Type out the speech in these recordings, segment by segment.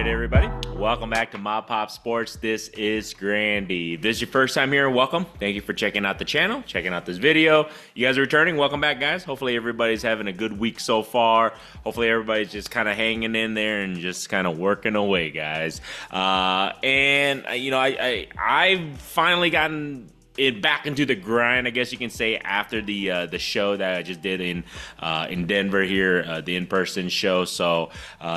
right, everybody. Welcome back to MAPOP Sports. This is Grandy. If this is your first time here, welcome. Thank you for checking out the channel, checking out this video. You guys are returning. Welcome back, guys. Hopefully everybody's having a good week so far. Hopefully everybody's just kind of hanging in there and just kind of working away, guys. I've finally gotten it back into the grind, I guess you can say, after the show that I just did in Denver here, the in-person show. So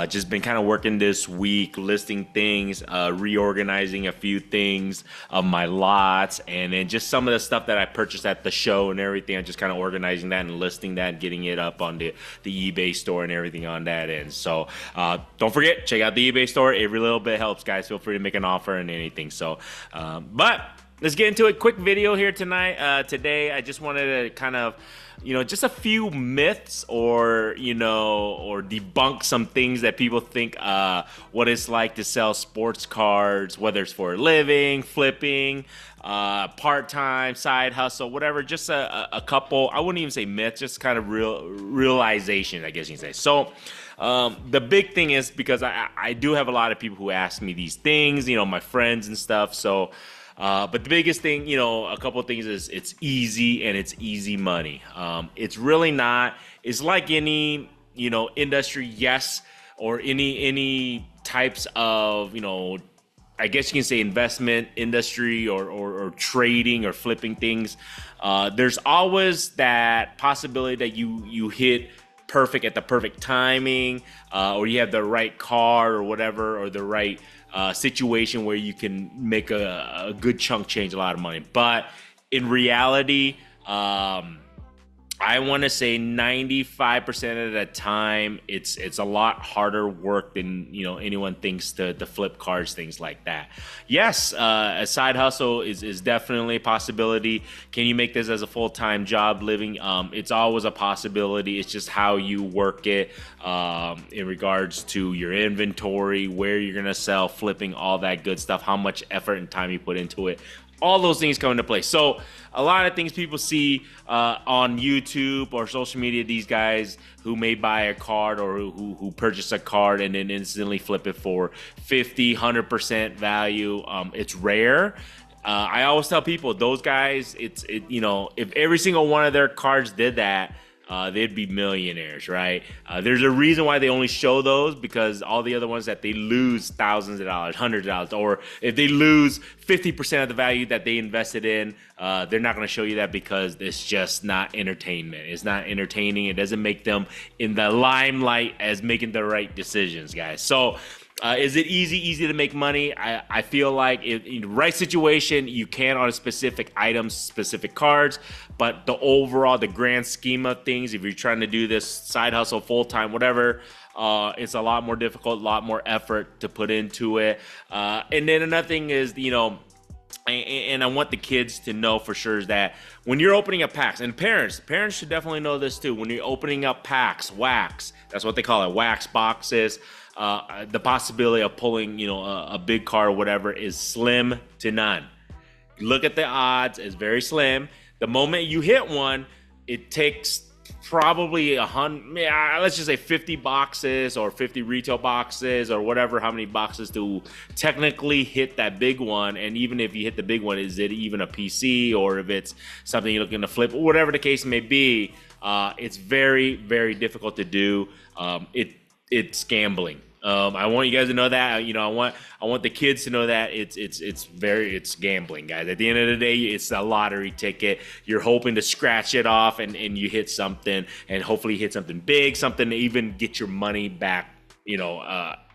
just been kind of working this week, listing things, reorganizing a few things of my lots, and then just some of the stuff that I purchased at the show and everything. I'm just kind of organizing that and listing that and getting it up on the eBay store and everything on that end. So don't forget, check out the eBay store. Every little bit helps, guys. Feel free to make an offer and anything. So, but let's get into a quick video here tonight. Today, I just wanted to kind of, just a few myths or debunk some things that people think what it's like to sell sports cards, whether it's for a living, flipping, part-time, side hustle, whatever. Just a couple, I wouldn't even say myths, just kind of realization, I guess you can say. So, the big thing is, because I do have a lot of people who ask me these things, my friends and stuff. So, but the biggest thing, a couple of things is it's easy and it's easy money. It's really not. It's like any, industry, yes, or any types of, I guess you can say investment industry or trading or flipping things. There's always that possibility that you hit perfect at the perfect timing, or you have the right card or whatever, or the right situation where you can make a good chunk change, a lot of money. But in reality, I want to say 95% of the time, it's a lot harder work than anyone thinks to flip cards, things like that. Yes, a side hustle is definitely a possibility. Can you make this as a full-time job living? It's always a possibility. It's just how you work it in regards to your inventory, where you're gonna sell, flipping, all that good stuff, how much effort and time you put into it. All those things come into play. So a lot of things people see on YouTube or social media, these guys who may buy a card or who purchase a card and then instantly flip it for 50, 100% value. It's rare. I always tell people, those guys, if every single one of their cards did that, they'd be millionaires, right? There's a reason why they only show those, because all the other ones that they lose thousands of dollars, hundreds of dollars, or if they lose 50% of the value that they invested in, they're not going to show you that, because it's just not entertainment. It's not entertaining. It doesn't make them in the limelight as making the right decisions, guys. So is it easy to make money? I feel like in the right situation, you can on a specific items, specific cards, but the grand scheme of things, if you're trying to do this side hustle full-time, whatever, it's a lot more difficult, a lot more effort to put into it. And then another thing is, and I want the kids to know for sure, is that when you're opening up packs, and parents should definitely know this too, when you're opening up packs, wax, that's what they call it, wax boxes, the possibility of pulling, a big card or whatever is slim to none. Look at the odds, it's very slim. The moment you hit one, it takes probably 100, let's just say 50 boxes or 50 retail boxes or whatever, how many boxes to technically hit that big one. And even if you hit the big one, is it even a PC, or if it's something you're looking to flip, or whatever the case may be, it's very, very difficult to do. It's gambling. I want you guys to know that. I want the kids to know that it's gambling, guys. At the end of the day, it's a lottery ticket. You're hoping to scratch it off and you hit something, and hopefully you hit something big, something to even get your money back,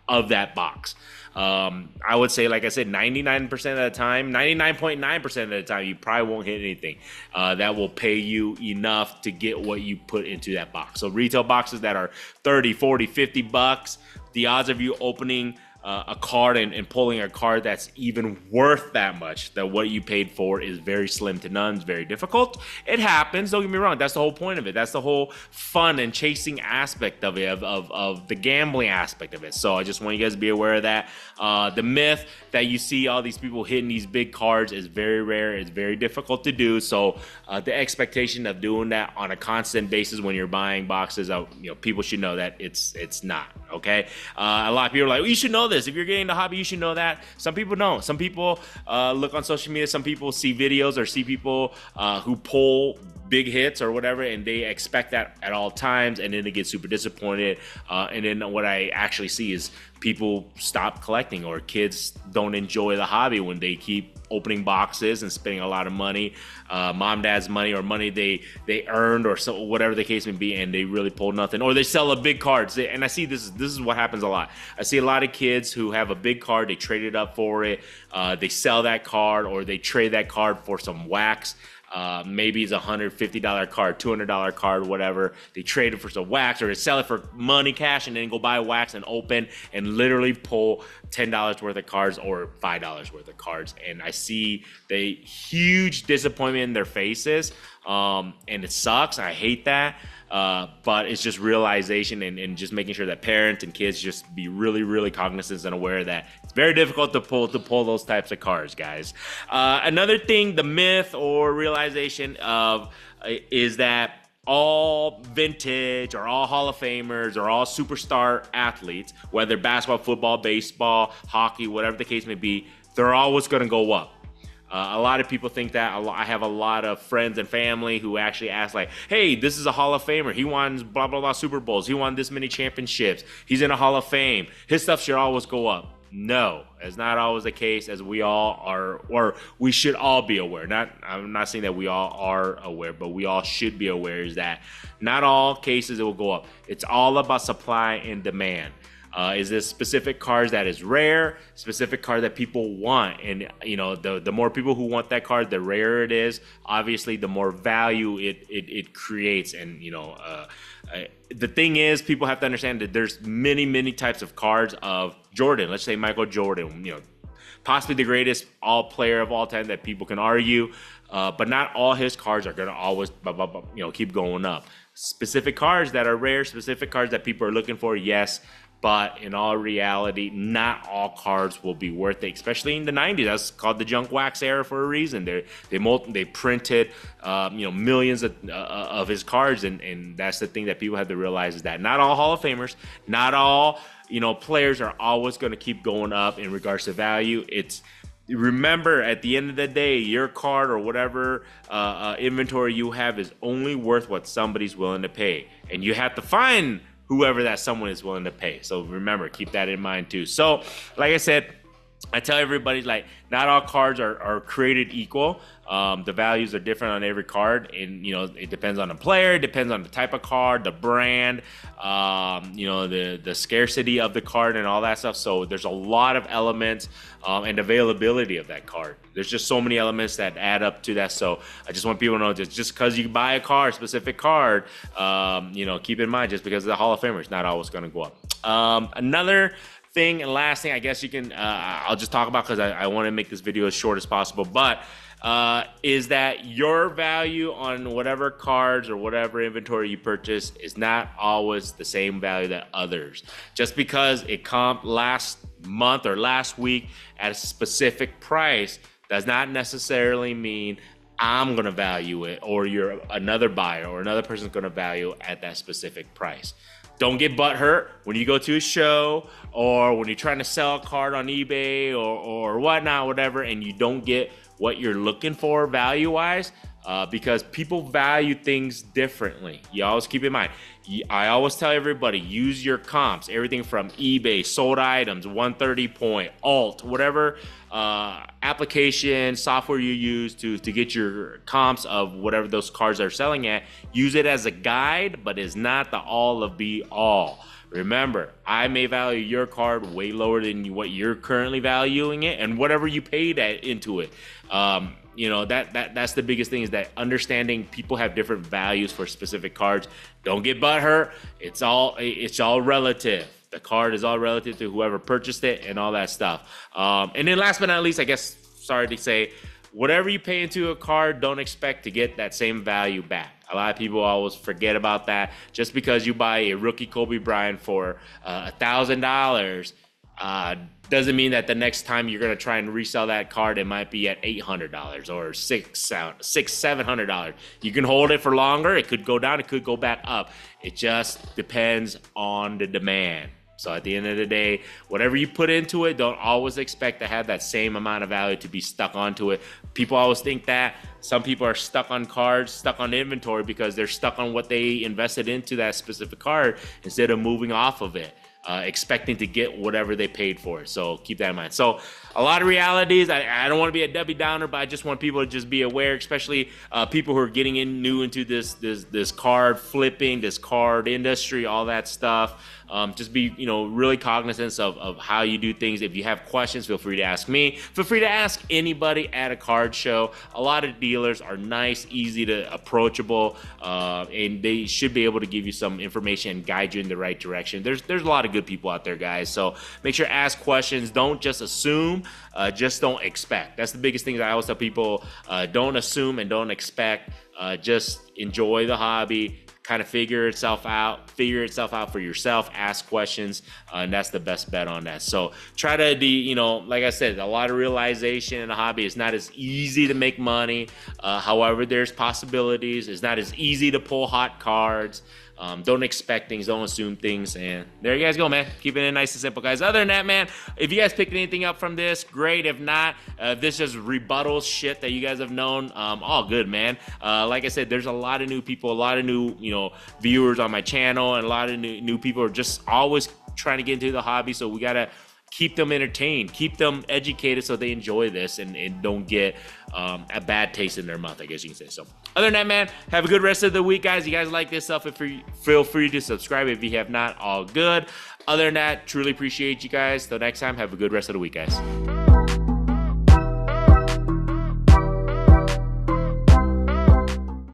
of that box. I would say, like I said, 99% of the time, 99.9% of the time, you probably won't hit anything that will pay you enough to get what you put into that box. So retail boxes that are 30, 40, 50 bucks, the odds of you opening a card and pulling a card that's even worth that much, that what you paid for, is very slim to none. It's very difficult. It happens, don't get me wrong. That's the whole point of it. That's the whole fun and chasing aspect of it, of the gambling aspect of it. So I just want you guys to be aware of that. The myth that you see all these people hitting these big cards is very rare. It's very difficult to do. So the expectation of doing that on a constant basis when you're buying boxes, people should know that it's not, okay? A lot of people are like, well, you should know this. this. If you're getting the hobby, you should know that. Some people don't. Some people look on social media. Some people see videos or see people who pull big hits or whatever, and they expect that at all times, and then they get super disappointed. And then what I actually see is people stop collecting, or kids don't enjoy the hobby when they keep opening boxes and spending a lot of money, mom, dad's money, or money they earned, or so, whatever the case may be, and they really pull nothing, or they sell a big card. And I see this is what happens a lot. I see a lot of kids who have a big card, they trade it up for it, they sell that card, or they trade that card for some wax. Maybe it's a $150 card, $200 card, whatever. They trade it for some wax, or they sell it for money, cash, and then go buy wax and open and literally pull $10 worth of cards or $5 worth of cards. And I see the huge disappointment in their faces, and it sucks. I hate that. But it's just realization and just making sure that parents and kids just be really, really cognizant and aware that it's very difficult to pull those types of cards, guys. Another thing, the myth or realization of is that all vintage or all Hall of Famers or all superstar athletes, whether basketball, football, baseball, hockey, whatever the case may be, they're always going to go up. A lot of people think that. I have a lot of friends and family who actually ask, like, hey, this is a Hall of Famer. He won blah, blah, blah Super Bowls. He won this many championships. He's in a Hall of Fame. His stuff should always go up. No, it's not always the case, as we all are, or we should all be aware. I'm not saying that we all are aware, but we all should be aware is that not all cases it will go up. It's all about supply and demand. Is this specific cards that is rare, specific card that people want, and the more people who want that card, the rarer it is. Obviously, the more value it creates. And the thing is, people have to understand that there's many types of cards of Jordan. Let's say Michael Jordan, possibly the greatest player of all time that people can argue, but not all his cards are gonna always keep going up. Specific cards that are rare, specific cards that people are looking for, yes. But in all reality, not all cards will be worth it, especially in the 90s. That's called the junk wax era for a reason. They printed millions of his cards, and that's the thing that people have to realize is that not all Hall of Famers, not all players are always going to keep going up in regards to value. Remember, at the end of the day, your card or whatever inventory you have is only worth what somebody's willing to pay, and you have to find whoever that someone is willing to pay. So remember, keep that in mind too. So like I said, I tell everybody, like, not all cards are created equal. The values are different on every card, and it depends on the player, it depends on the type of card, the brand, the scarcity of the card and all that stuff. So there's a lot of elements and availability of that card. There's just so many elements that add up to that. So I just want people to know that just because you buy a specific card, keep in mind, just because of the Hall of Famer, it's not always going to go up. Another thing and last thing, I guess you can, I'll just talk about, because I want to make this video as short as possible, but is that your value on whatever cards or whatever inventory you purchase is not always the same value that others. Just because it comped last month or last week at a specific price does not necessarily mean I'm going to value it, or you're another buyer or another person's going to value at that specific price. Don't get butthurt when you go to a show or when you're trying to sell a card on eBay or whatnot, whatever, and you don't get what you're looking for value-wise, because people value things differently. You always keep in mind. I always tell everybody, use your comps, everything from eBay, sold items, 130 point, alt, whatever application, software you use to get your comps of whatever those cards are selling at. Use it as a guide, but it's not the all of be all. Remember, I may value your card way lower than what you're currently valuing it, and whatever you paid into it. That's the biggest thing, is that understanding people have different values for specific cards. Don't get butthurt. It's all relative. The card is all relative to whoever purchased it and all that stuff. And then last but not least, I guess, sorry to say, whatever you pay into a card, don't expect to get that same value back. A lot of people always forget about that. Just because you buy a rookie Kobe Bryant for $1,000 doesn't mean that the next time you're going to try and resell that card, it might be at $800 or $700. You can hold it for longer. It could go down. It could go back up. It just depends on the demand. So at the end of the day, whatever you put into it, don't always expect to have that same amount of value to be stuck onto it. People always think that. Some people are stuck on cards, stuck on inventory because they're stuck on what they invested into that specific card instead of moving off of it. Expecting to get whatever they paid for it. So keep that in mind. So a lot of realities. I don't want to be a Debbie Downer, but I just want people to just be aware, especially people who are getting in new into this card flipping, this card industry, all that stuff. Just be, really cognizant of how you do things. If you have questions, feel free to ask me. Feel free to ask anybody at a card show. A lot of dealers are nice, easy to approachable, and they should be able to give you some information and guide you in the right direction. There's a lot of good people out there, guys. So make sure to ask questions. Don't just assume, just don't expect. That's the biggest thing that I always tell people. Don't assume and don't expect. Just enjoy the hobby. Kind of figure itself out for yourself, ask questions, and that's the best bet on that. So try to, like I said, a lot of realization in the hobby. It's not as easy to make money. However, there's possibilities. It's not as easy to pull hot cards. Don't expect things, don't assume things, and there you guys go, man. Keeping it nice and simple, guys. Other than that, man, if you guys picked anything up from this, great. If not, this just rebuttals shit that you guys have known, all good, man. Like I said, there's a lot of new people, a lot of new, viewers on my channel, and a lot of new people are just always trying to get into the hobby, so we gotta keep them entertained, keep them educated so they enjoy this and don't get a bad taste in their mouth, I guess you can say. So other than that, man, have a good rest of the week, guys. You guys like this stuff, feel free to subscribe. If you have not, all good. Other than that, truly appreciate you guys. Till next time, have a good rest of the week, guys.